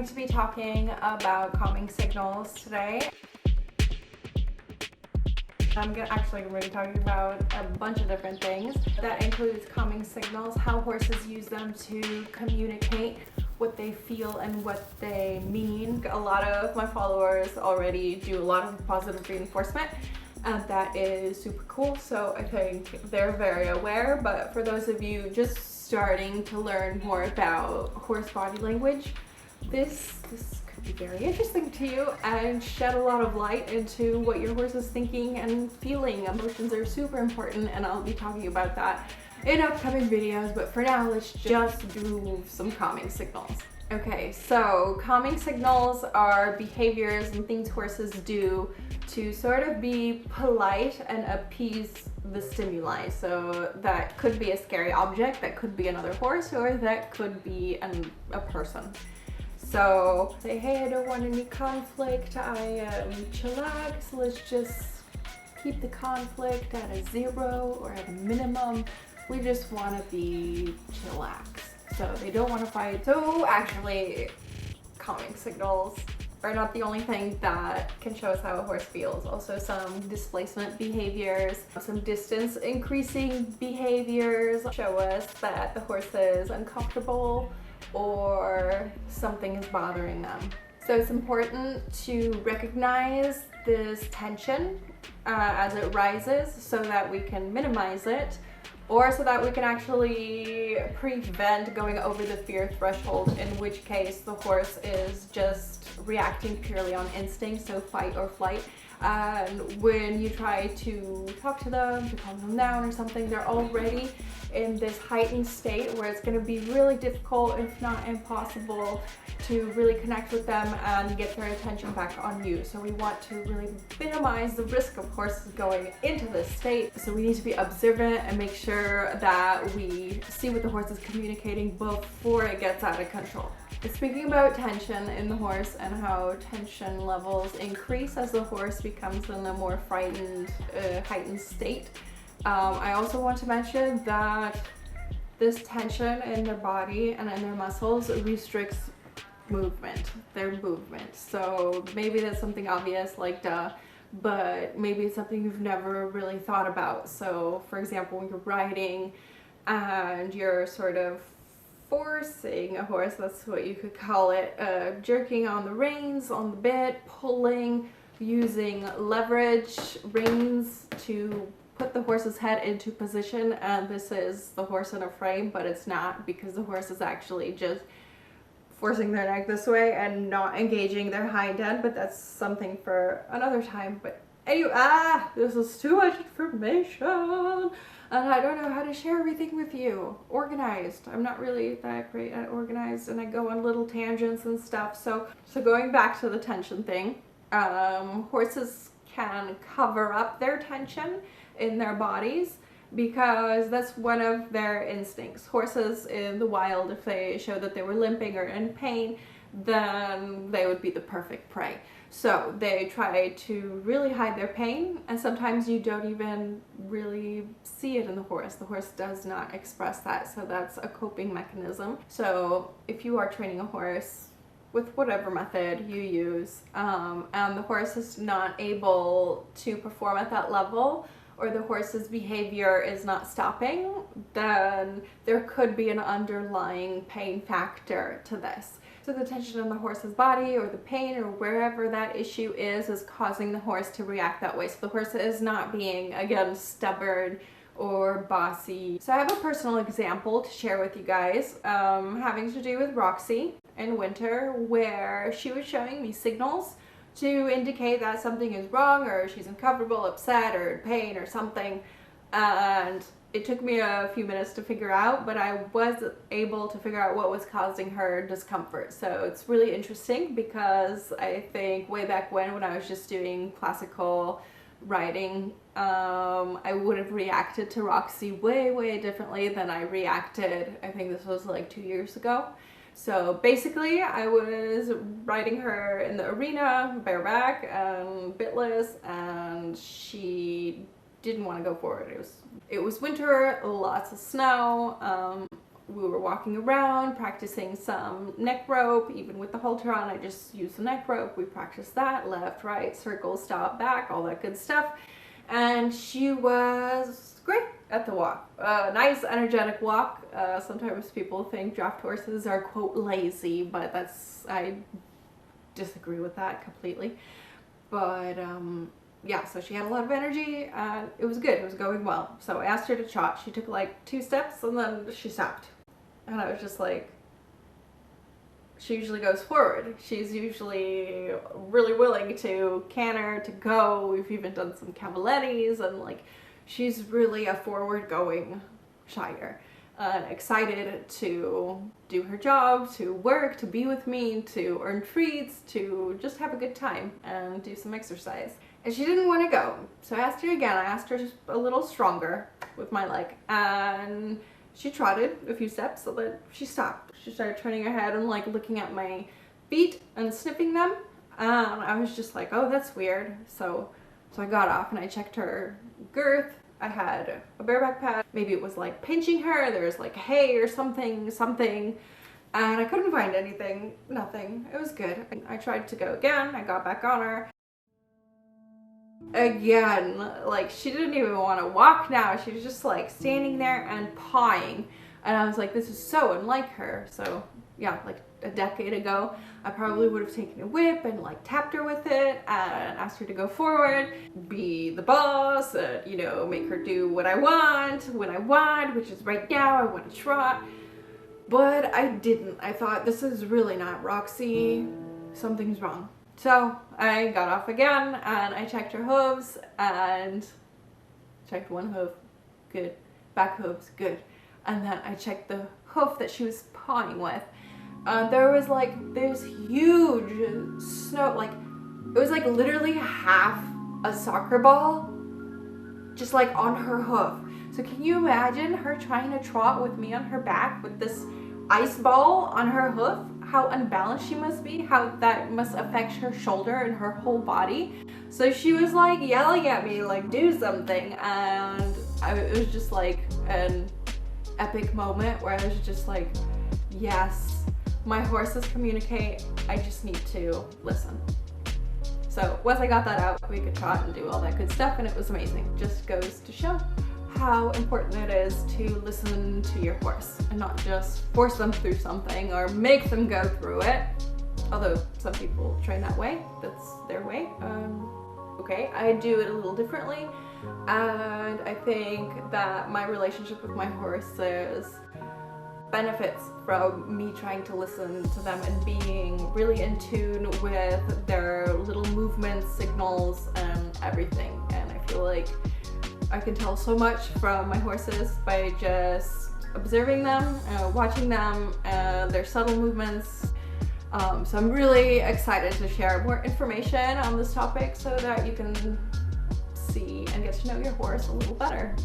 to be talking about calming signals today. I'm going to be talking about a bunch of different things. That includes calming signals, how horses use them to communicate what they feel and what they mean. A lot of my followers already do a lot of positive reinforcement, and that is super cool, so I think they're very aware. But for those of you just starting to learn more about horse body language, this could be very interesting to you and shed a lot of light into what your horse is thinking and feeling. Emotions are super important, and I'll be talking about that in upcoming videos, but for now let's just do some calming signals. Okay, so calming signals are behaviors and things horses do to sort of be polite and appease the stimuli. So that could be a scary object, that could be another horse, or that could be a person. So say, hey, I don't want any conflict, I am chillax, let's just keep the conflict at a 0 or at a minimum. We just want to be chillax. So they don't want to fight. So actually, calming signals are not the only thing that can show us how a horse feels. Also some displacement behaviors, some distance increasing behaviors show us that the horse is uncomfortable or something is bothering them. So it's important to recognize this tension as it rises so that we can minimize it, or so that we can actually prevent going over the fear threshold, in which case the horse is just reacting purely on instinct, so fight or flight. And when you try to talk to them, to calm them down or something, they're already in this heightened state where it's going to be really difficult, if not impossible, to really connect with them and get their attention back on you. So we want to really minimize the risk of horses going into this state. So we need to be observant and make sure that we see what the horse is communicating before it gets out of control. Speaking about tension in the horse and how tension levels increase as the horse becomes in a more frightened, heightened state, I also want to mention that this tension in their body and in their muscles restricts their movement. So maybe that's something obvious, like duh, but maybe it's something you've never really thought about. So for example, when you're riding and you're sort of forcing a horse, that's what you could call it, jerking on the reins, on the bit, pulling, using leverage reins to put the horse's head into position. And this is the horse in a frame, but it's not, because the horse is actually just forcing their neck this way and not engaging their hind end, but that's something for another time. But anyway, this is too much information, and I don't know how to share everything with you. Organized. I'm not really that great at organized, and I go on little tangents and stuff. So going back to the tension thing, horses can cover up their tension in their bodies because that's one of their instincts. Horses in the wild, if they show that they were limping or in pain, then they would be the perfect prey. So they try to really hide their pain, and sometimes you don't even really see it in the horse. The horse does not express that, so that's a coping mechanism. So if you are training a horse with whatever method you use, and the horse is not able to perform at that level, or the horse's behavior is not stopping, then there could be an underlying pain factor to this. So the tension in the horse's body, or the pain, or wherever that issue is causing the horse to react that way. So the horse is not being, again, stubborn or bossy. So I have a personal example to share with you guys, having to do with Roxy in winter, where she was showing me signals to indicate that something is wrong, or she's uncomfortable, upset, or in pain or something. And it took me a few minutes to figure out, but I was able to figure out what was causing her discomfort. So it's really interesting, because I think way back when I was just doing classical riding, I would have reacted to Roxy way differently than I reacted. I think this was like 2 years ago. So basically, I was riding her in the arena, bareback and bitless, and she didn't want to go forward. It was winter, lots of snow. we were walking around, practicing some neck rope. Even with the halter on, I just used the neck rope. We practiced that, left, right, circle, stop, back, all that good stuff. And she was great at the walk. Nice, energetic walk. Sometimes people think draft horses are, quote, lazy, but I disagree with that completely. But yeah, so she had a lot of energy and it was good. It was going well. So I asked her to trot. She took like 2 steps and then she stopped. And I was just like, she usually goes forward. She's usually really willing to canter, to go. We've even done some cavalettes, and like, she's really a forward going shyer. Excited to do her job, to work, to be with me, to earn treats, to just have a good time and do some exercise. And she didn't want to go. So I asked her again. I asked her just a little stronger with my leg. And she trotted a few steps, so that she stopped. She started turning her head and like looking at my feet and sniffing them. And I was just like, oh, that's weird. So I got off and I checked her girth. I had a bareback pad. Maybe it was like pinching her. There was like hay or something. And I couldn't find anything. Nothing. It was good. I tried to go again. I got back on her. Again, like, she didn't even want to walk now. She was just like standing there and pawing. And I was like, this is so unlike her. So yeah, like a decade ago, I probably would have taken a whip and like tapped her with it and asked her to go forward, be the boss, and, you know, make her do what I want, when I want, which is right now. I want to trot. But I didn't. I thought, this is really not Roxy. Something's wrong. So I got off again and I checked her hooves and checked one hoof, good. Back hooves, good. And then I checked the hoof that she was pawing with. There was like this huge snow, like it was like literally half a soccer ball just like on her hoof. So can you imagine her trying to trot with me on her back with this ice ball on her hoof? How unbalanced she must be, how that must affect her shoulder and her whole body. So she was like yelling at me like, do something. And it was just like an epic moment where I was just like, yes, my horses communicate, I just need to listen. So once I got that out, we could trot and do all that good stuff, and it was amazing. Just goes to show how important it is to listen to your horse and not just force them through something or make them go through it. Although some people train that way, that's their way. Okay, I do it a little differently, and I think that my relationship with my horses benefits from me trying to listen to them and being really in tune with their little movements, signals, and everything. And I feel like I can tell so much from my horses by just observing them, watching them, their subtle movements. So I'm really excited to share more information on this topic so that you can see and get to know your horse a little better.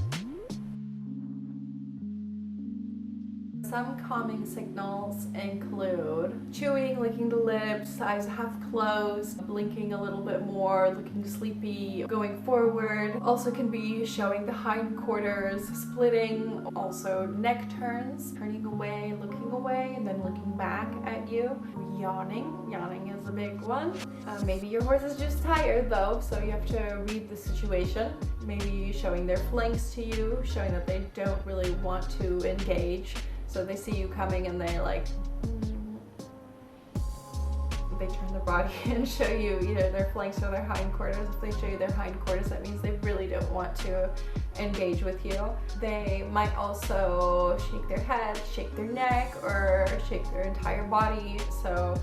Some calming signals include chewing, licking the lips, eyes half closed, blinking a little bit more, looking sleepy, going forward. Also can be showing the hindquarters, splitting, also neck turns, turning away, and then looking back at you. Yawning. Yawning is a big one. Maybe your horse is just tired though, so you have to read the situation. Maybe showing their flanks to you, showing that they don't really want to engage. So they see you coming and they're like, they turn their body and show you either their flanks or their hindquarters. If they show you their hindquarters, that means they really don't want to engage with you. They might also shake their head, shake their neck, or shake their entire body. So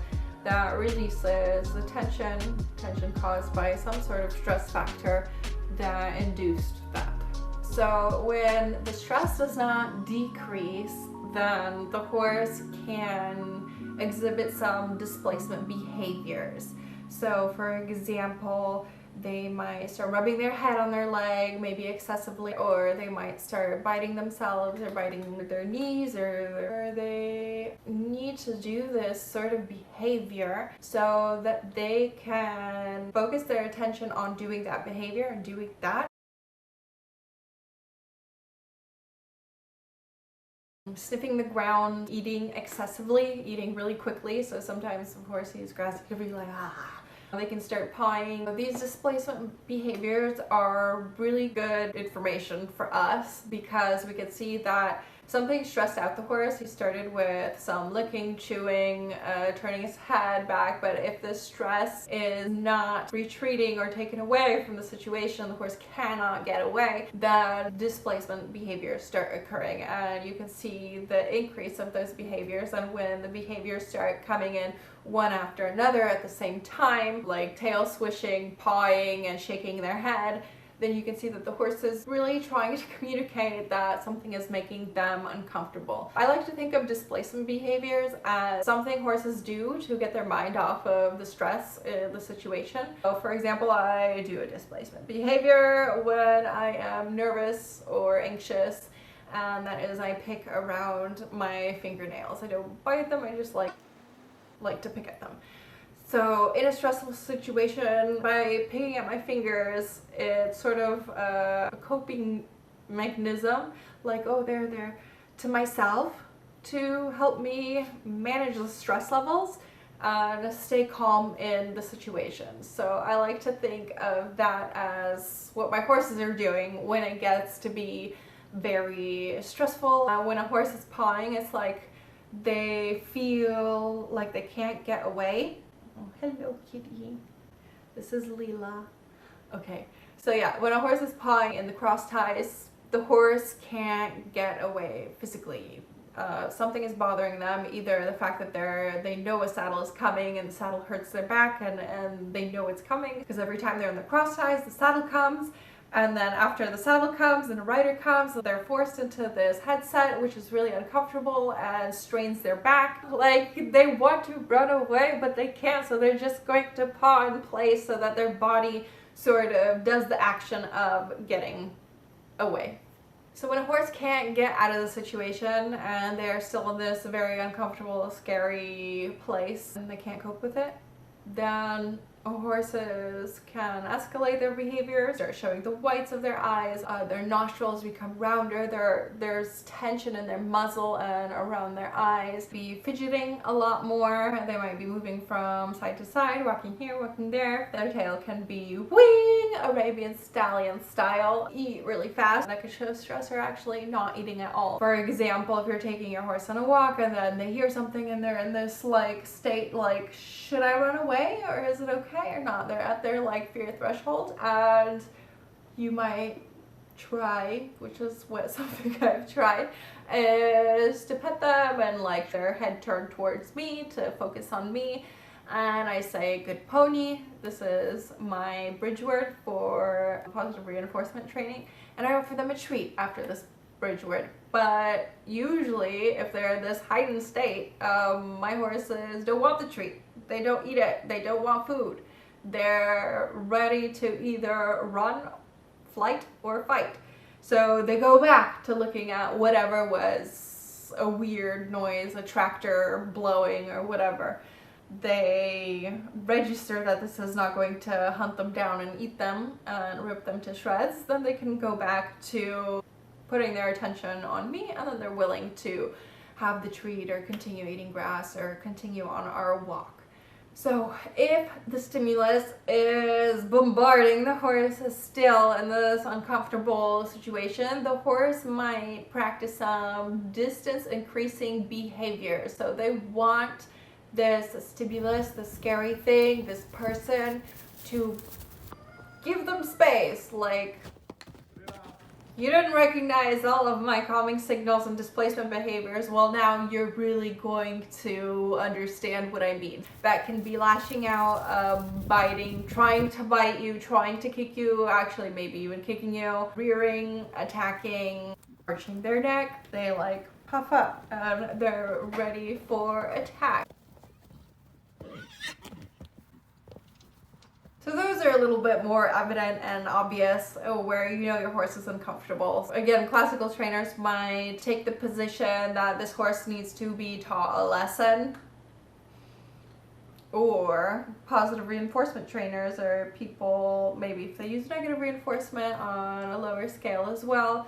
that releases the tension caused by some sort of stress factor that induced that. So when the stress does not decrease, then the horse can exhibit some displacement behaviors. So for example, they might start rubbing their head on their leg, maybe excessively, or they might start biting themselves or biting their knees, or they need to do this sort of behavior so that they can focus their attention on doing that behavior and doing that Sniffing the ground, eating excessively, eating really quickly. So sometimes, of course, these grass can be like, ah. They can start pawing. These displacement behaviors are really good information for us because we can see that something stressed out the horse. He started with some licking, chewing, turning his head back, but if the stress is not retreating or taken away from the situation, the horse cannot get away, then displacement behaviors start occurring, and you can see the increase of those behaviors. And when the behaviors start coming in one after another at the same time, like tail swishing, pawing, and shaking their head, then you can see that the horse is really trying to communicate that something is making them uncomfortable. I like to think of displacement behaviors as something horses do to get their mind off of the stress in the situation. So for example, I do a displacement behavior when I am nervous or anxious, and that is I pick around my fingernails. I don't bite them, I just like to pick at them. So in a stressful situation, by picking at my fingers, it's sort of a coping mechanism, like, oh, there, to myself, to help me manage the stress levels and stay calm in the situation. So I like to think of that as what my horses are doing when it gets to be very stressful. When a horse is pawing, it's like they feel like they can't get away. Oh, hello, kitty. This is Leela. Okay, so yeah, when a horse is pawing in the cross ties, the horse can't get away physically. Something is bothering them, either the fact that they know a saddle is coming and the saddle hurts their back, and they know it's coming because every time they're in the cross ties, the saddle comes. And then after the saddle comes and a rider comes, they're forced into this headset, which is really uncomfortable and strains their back. Like, they want to run away, but they can't, so they're just going to paw in place so that their body sort of does the action of getting away. So when a horse can't get out of the situation and they're still in this very uncomfortable, scary place and they can't cope with it, then horses can escalate their behavior, start showing the whites of their eyes, their nostrils become rounder, there's tension in their muzzle and around their eyes, be fidgeting a lot more, they might be moving from side to side, walking here, walking there, their tail can be wing, Arabian stallion style, eat really fast. That could show stress or actually not eating at all. For example, if you're taking your horse on a walk and then they hear something and they're in this like state like, should I run away or is it okay or not? They're at their like fear threshold, and you might try, which is what something I've tried, is to pet them and like their head turned towards me to focus on me, and I say good pony. This is my bridge word for positive reinforcement training, and I offer them a treat after this bridge word. But usually if they're in this heightened state, my horses don't want the treat. They don't eat it. They don't want food. They're ready to either run, flight, or fight. So they go back to looking at whatever was a weird noise, a tractor blowing or whatever. They register that this is not going to hunt them down and eat them and rip them to shreds. Then they can go back to putting their attention on me, and then they're willing to have the treat or continue eating grass or continue on our walk. So if the stimulus is bombarding the horse is still in this uncomfortable situation, the horse might practice some distance increasing behavior. So they want this stimulus, this scary thing, this person, to give them space. Like, you didn't recognize all of my calming signals and displacement behaviors. Well, now you're really going to understand what I mean. That can be lashing out, biting, trying to bite you, trying to kick you, actually maybe even kicking you, rearing, attacking, arching their neck. They like puff up and they're ready for attack. So those are a little bit more evident and obvious where you know your horse is uncomfortable. Again, classical trainers might take the position that this horse needs to be taught a lesson, or positive reinforcement trainers or people, maybe if they use negative reinforcement on a lower scale as well,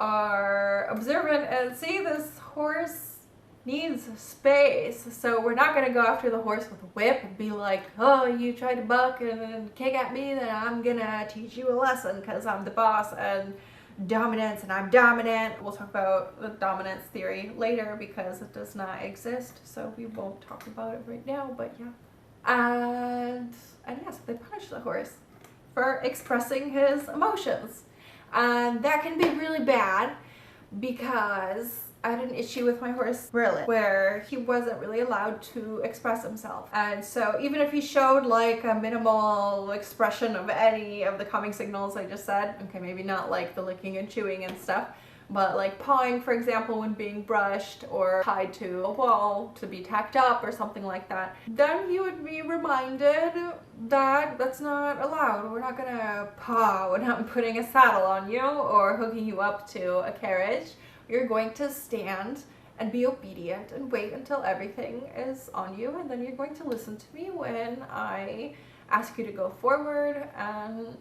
are observant and see this horse needs space. So we're not going to go after the horse with a whip and be like, oh, you tried to buck and kick at me, then I'm gonna teach you a lesson because I'm the boss and dominance and I'm dominant. We'll talk about the dominance theory later because it does not exist, so we won't talk about it right now, but yeah. And yes, they punish the horse for expressing his emotions. And that can be really bad because I had an issue with my horse Brylant where he wasn't really allowed to express himself. And so even if he showed like a minimal expression of any of the calming signals I just said, okay, maybe not like the licking and chewing and stuff, but like pawing, for example, when being brushed or tied to a wall to be tacked up or something like that, then he would be reminded that that's not allowed. We're not gonna paw when I'm putting a saddle on you or hooking you up to a carriage. You're going to stand and be obedient and wait until everything is on you, and then you're going to listen to me when I ask you to go forward. And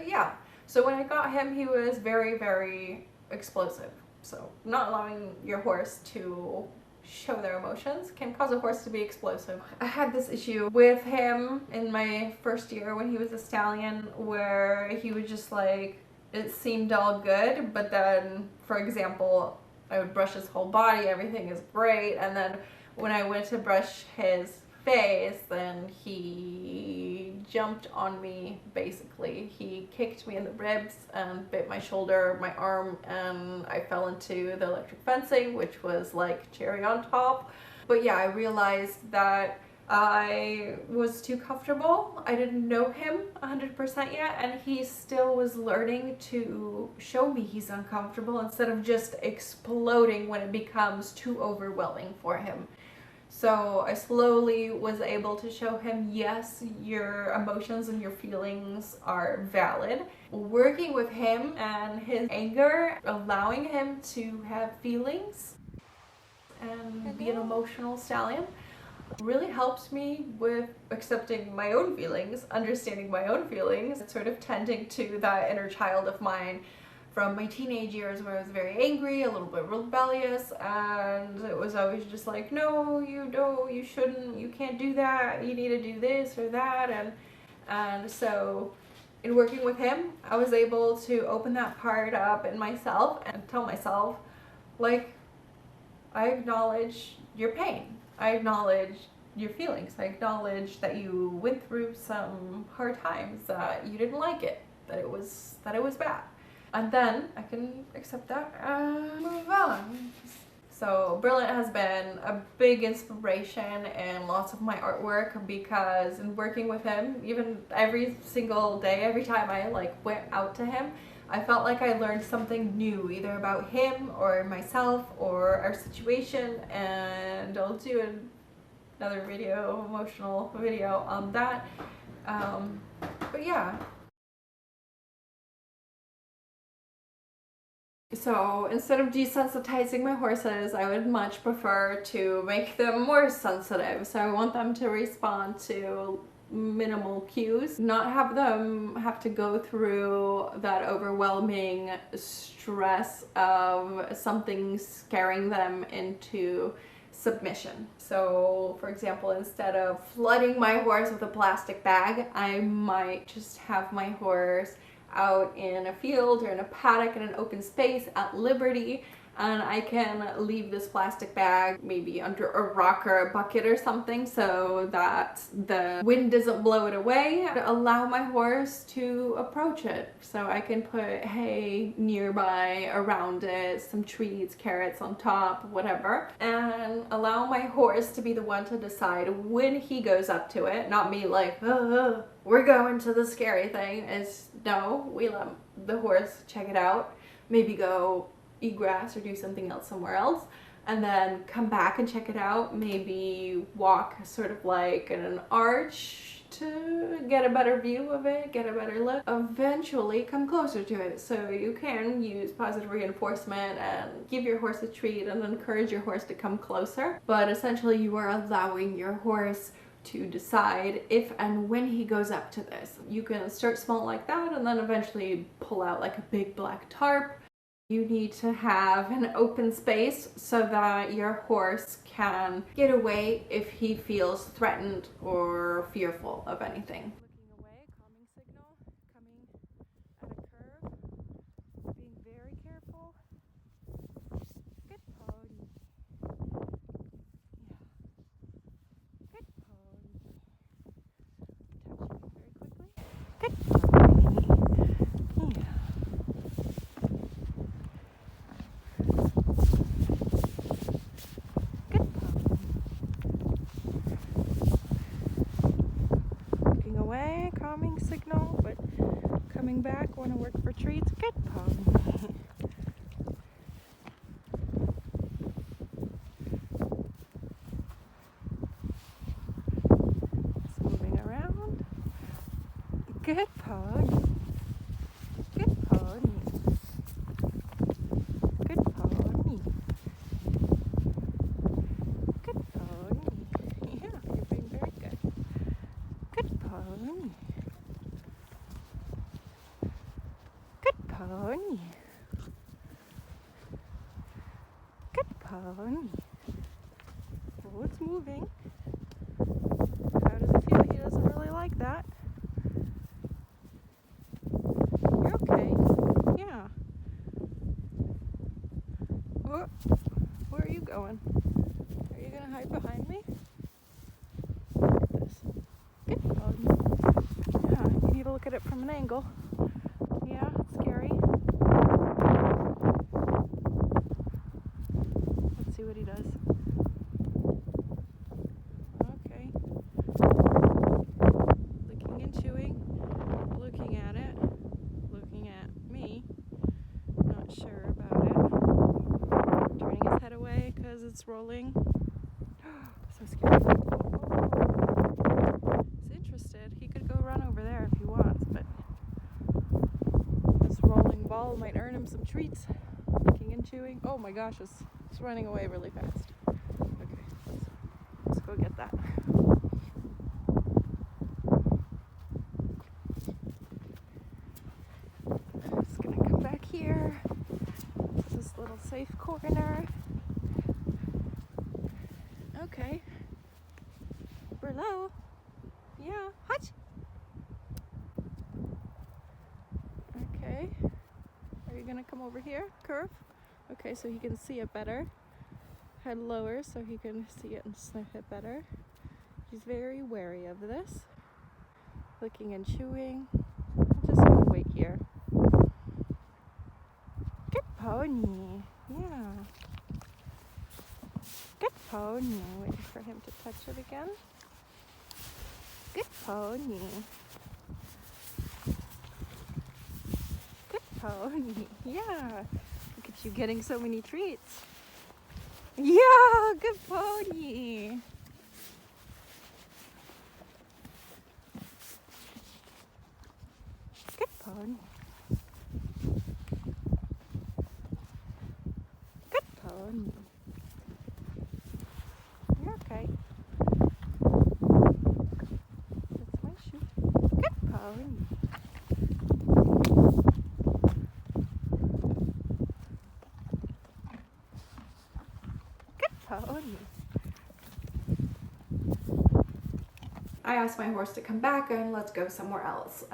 yeah, so when I got him, he was very, very explosive. So not allowing your horse to show their emotions can cause a horse to be explosive. I had this issue with him in my first year when he was a stallion where he was just like, it seemed all good, but then, for example, I would brush his whole body, everything is great, and then when I went to brush his face, then he jumped on me, basically. He kicked me in the ribs and bit my shoulder, my arm, and I fell into the electric fencing, which was like cherry on top. But yeah, I realized that I was too comfortable. I didn't know him 100% yet, and he still was learning to show me he's uncomfortable instead of just exploding when it becomes too overwhelming for him. So I slowly was able to show him, yes, your emotions and your feelings are valid. Working with him and his anger, allowing him to have feelings and be an emotional stallion really helps me with accepting my own feelings, understanding my own feelings, sort of tending to that inner child of mine from my teenage years where I was very angry, a little bit rebellious, and it was always just like, no, you shouldn't, you can't do that, you need to do this or that. And so in working with him, I was able to open that part up in myself and tell myself, like, I acknowledge your pain. I acknowledge your feelings. I acknowledge that you went through some hard times, that you didn't like it, that it was bad. And then I can accept that and move on. So Brylant has been a big inspiration in lots of my artwork because in working with him, even every single day, every time I like went out to him, I felt like I learned something new, either about him or myself or our situation, and I'll do another video, emotional video on that. But yeah. So instead of desensitizing my horses, I would much prefer to make them more sensitive. So I want them to respond to minimal cues, not have them have to go through that overwhelming stress of something scaring them into submission. So for example, instead of flooding my horse with a plastic bag, I might just have my horse out in a field or in a paddock in an open space at liberty, and I can leave this plastic bag maybe under a rock or a bucket or something so that the wind doesn't blow it away. Allow my horse to approach it. So I can put hay nearby, around it, some trees, carrots on top, whatever, and allow my horse to be the one to decide when he goes up to it, not me like, we're going to the scary thing. Is no, we let the horse check it out, maybe go eat grass or do something else somewhere else, and then come back and check it out, maybe walk sort of like in an arch to get a better view of it, get a better look, eventually come closer to it. So you can use positive reinforcement and give your horse a treat and encourage your horse to come closer, but essentially you are allowing your horse to decide if and when he goes up to this. You can start small like that and then eventually pull out like a big black tarp You need to have an open space so that your horse can get away if he feels threatened or fearful of anything. Looking away, calming signal, coming at a curve, being very careful. Good pony. Yeah. Good pony. Touching very quickly. Good pony. Yeah. Calming signal, but coming back, want to work for treats. Good pony. It's moving around. Good pony. Good pony. Good pony. Good pony. Yeah, you're being very good. Good pony. Pony. Good pony. Oh, it's moving. How does it feel? He doesn't really like that. You're okay. Yeah. Oh, where are you going? Are you gonna hide behind me? Look at this. Good pony. Yeah, you need to look at it from an angle. Yeah, it's scary. Let's see what he does. Okay. Licking and chewing. Looking at it. Looking at me. Not sure about it. Turning his head away because it's rolling. So scary. He's interested. He could go run over there if he wants, but this rolling ball might earn him some treats. Licking and chewing. Oh my gosh, it's running away really fast. Okay, let's go get that. Just gonna come back here. This little safe corner. Okay. Hello. Yeah. Hutch. Okay. Are you gonna come over here? Curve? Okay, so he can see it better. Head lower so he can see it and sniff it better. He's very wary of this. Licking and chewing. I'm just gonna wait here. Good pony. Yeah. Good pony. Waiting for him to touch it again. Good pony. Good pony. Yeah. Look at you getting so many treats. Yeah, good pony. Good pony. Good pony. You're okay. That's my shoe. Good pony. Pony. I asked my horse to come back and let's go somewhere else.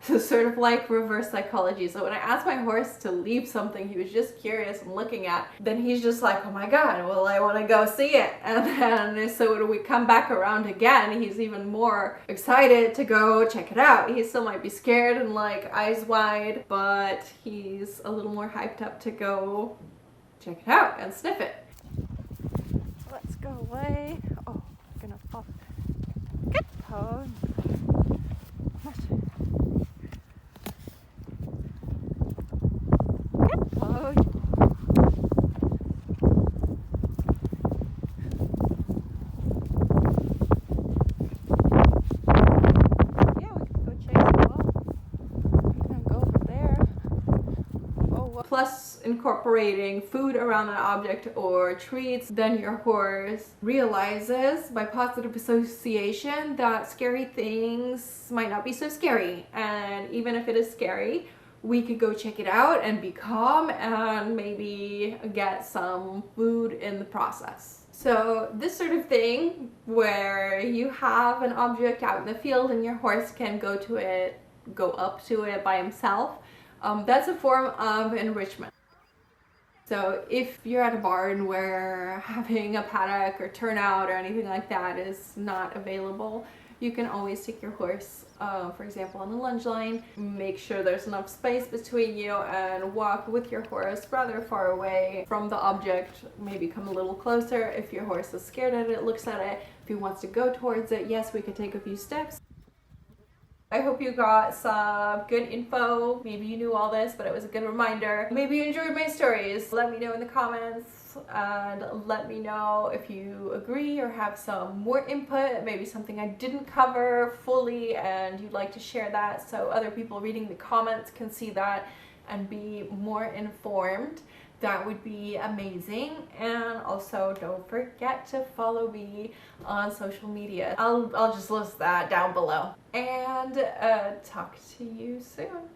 So sort of like reverse psychology. So when I asked my horse to leave something he was just curious and looking at, then he's just like, oh my god, well, I want to go see it. And then so when we come back around again, he's even more excited to go check it out. He still might be scared and like eyes wide, but he's a little more hyped up to go check it out and sniff it. Let's go away. Oh, I'm gonna fall. Good pony. Good pony. Yeah, we can go chase the ball. We can go over there. Oh, plus incorporating food around an object or treats, then your horse realizes by positive association that scary things might not be so scary. And even if it is scary, we could go check it out and be calm and maybe get some food in the process. So this sort of thing where you have an object out in the field and your horse can go up to it by himself, that's a form of enrichment. So if you're at a barn where having a paddock or turnout or anything like that is not available, you can always take your horse, for example, on the lunge line, make sure there's enough space between you and walk with your horse rather far away from the object, maybe come a little closer. If your horse is scared at it, looks at it, if he wants to go towards it, yes, we could take a few steps. I hope you got some good info. Maybe you knew all this, but it was a good reminder. Maybe you enjoyed my stories. Let me know in the comments and let me know if you agree or have some more input, maybe something I didn't cover fully and you'd like to share that so other people reading the comments can see that and be more informed. That would be amazing. And also don't forget to follow me on social media. I'll just list that down below. And talk to you soon.